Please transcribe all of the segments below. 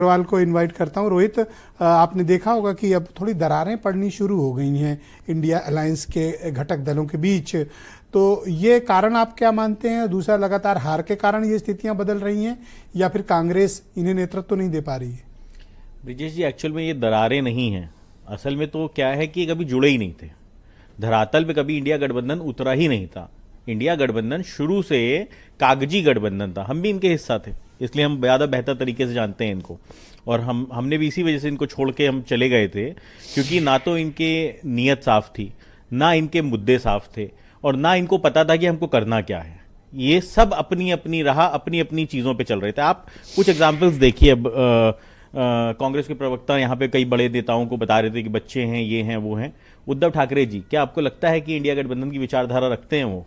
अग्रवाल को इनवाइट करता हूं। रोहित, आपने देखा होगा कि अब थोड़ी दरारें पड़नी शुरू हो गई हैं इंडिया अलायंस के घटक दलों के बीच, तो ये कारण आप क्या मानते हैं? दूसरा, लगातार हार के कारण ये स्थितियां बदल रही हैं या फिर कांग्रेस इन्हें नेतृत्व तो नहीं दे पा रही है? ब्रिजेश जी, एक्चुअल में ये दरारें नहीं हैं। असल में तो क्या है कि कभी जुड़े ही नहीं थे, धरातल पे कभी इंडिया गठबंधन उतरा ही नहीं था। इंडिया गठबंधन शुरू से कागजी गठबंधन था, हम भी इनके हिस्सा थे, इसलिए हम ज़्यादा बेहतर तरीके से जानते हैं इनको। और हमने भी इसी वजह से इनको छोड़ के हम चले गए थे, क्योंकि ना तो इनके नीयत साफ थी, ना इनके मुद्दे साफ थे, और ना इनको पता था कि हमको करना क्या है। ये सब अपनी अपनी राह, अपनी अपनी चीज़ों पे चल रहे थे। आप कुछ एग्जाम्पल्स देखिए। अब कांग्रेस के प्रवक्ता यहाँ पे कई बड़े नेताओं को बता रहे थे कि बच्चे हैं, ये हैं, वो हैं। उद्धव ठाकरे जी, क्या आपको लगता है कि इंडिया गठबंधन की विचारधारा रखते हैं वो?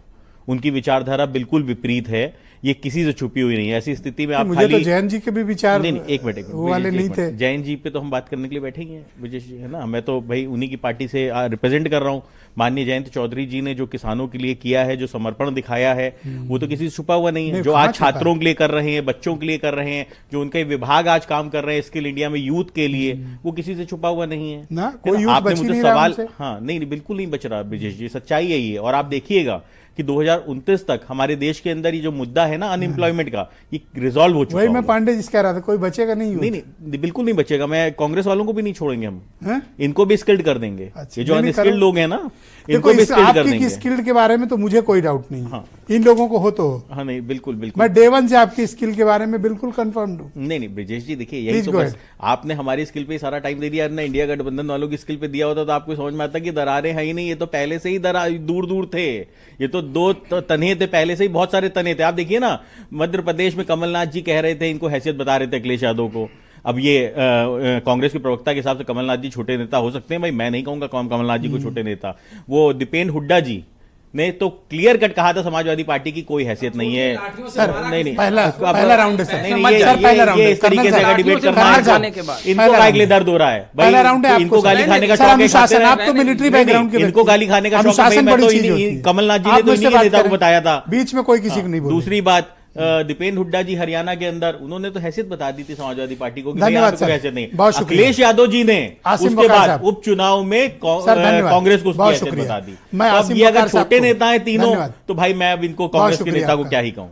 उनकी विचारधारा बिल्कुल विपरीत है, ये किसी से छुपी हुई नहीं है। ऐसी स्थिति में आप मुझे खाली तो जैन जी के भी विचार नहीं, एक मिनट वो वाले नहीं थे। जैन जी पे तो हम बात करने के लिए बैठे ही हैं विजय जी, है ना। मैं तो भाई उन्हीं की पार्टी से रिप्रेजेंट कर रहा हूँ। माननीय जयंत चौधरी जी ने जो किसानों के लिए किया है, जो समर्पण दिखाया है, वो तो किसी से छुपा हुआ नहीं है। जो आज छात्रों के लिए कर रहे हैं, बच्चों के लिए कर रहे हैं, जो उनके विभाग आज काम कर रहे हैं स्किल इंडिया में यूथ के लिए, वो किसी से छुपा हुआ नहीं है ना। कोई आपने मुझे सवाल, हाँ नहीं, बिल्कुल नहीं बच रहा ब्रिजेश जी, सच्चाई है ये। और आप देखिएगा कि 2029 तक हमारे देश के अंदर ये जो मुद्दा है ना अनएम्प्लॉयमेंट का, ये रिजॉल्व हो चुका है। वही मैं पांडे जी कह रहा था, कोई बचेगा नहीं। नहीं, बिल्कुल नहीं बचेगा। मैं कांग्रेस वालों को भी नहीं छोड़ेंगे हम, इनको भी स्किल्ड कर देंगे। ये जो अनस्किल्ड लोग हैं ना, इनको भी स्किल्ड कर देंगे। स्किल्ड के बारे में तो मुझे कोई डाउट नहीं है। हाँ, इन लोगों को हो तो हाँ, नहीं बिल्कुल बिल्कुल, मैं डे वन से आपकी स्किल के बारे में बिल्कुल कंफर्म हूं। नहीं ब्रिजेश जी, देखिए यही तो बस आपने हमारी स्किल पे सारा टाइम दे दिया ना। इंडिया गठबंधन वालों की स्किल पे दिया होता तो आपको समझ में आता कि दरारें है ही नहीं। ये तो पहले से ही दूर दूर थे। ये तो दो तने थे, पहले से ही बहुत सारे तने थे। आप देखिए ना, मध्य प्रदेश में कमलनाथ जी कह रहे थे, इनको हैसियत बता रहे थे अखिलेश यादव को। अब ये कांग्रेस के प्रवक्ता के हिसाब से कमलनाथ जी छोटे नेता हो सकते हैं। भाई मैं नहीं कहूंगा कमलनाथ जी को छोटे नेता। वो दीपेन हुड्डा जी ने तो क्लियर कट कहा था समाजवादी पार्टी की कोई हैसियत नहीं है। सर नहीं, पहला राउंड है सर। ये इस तरीके से अगर डिबेट करना है, इनको गाली के लिए दर्द हो रहा है। पहला राउंड है, इनको गाली खाने का शौक है। आप तो मिलिट्री बैकग्राउंड के, इनको गाली खाने का शौक है। कमलनाथ जी ने तो इन्हीं नेता को बताया था, बीच में कोई किसी को नहीं बोला। दूसरी बात, दीपेन हुड्डा जी हरियाणा के अंदर, उन्होंने तो हैसियत बता दी थी समाजवादी पार्टी को कि हैसियत नहीं। अखिलेश यादव जी ने उसके बाद उपचुनाव में कांग्रेस को उसकी हैसियत बता दी। अब ये अगर छोटे नेता है तीनों, तो भाई मैं अब इनको कांग्रेस के नेता को क्या ही कहूं।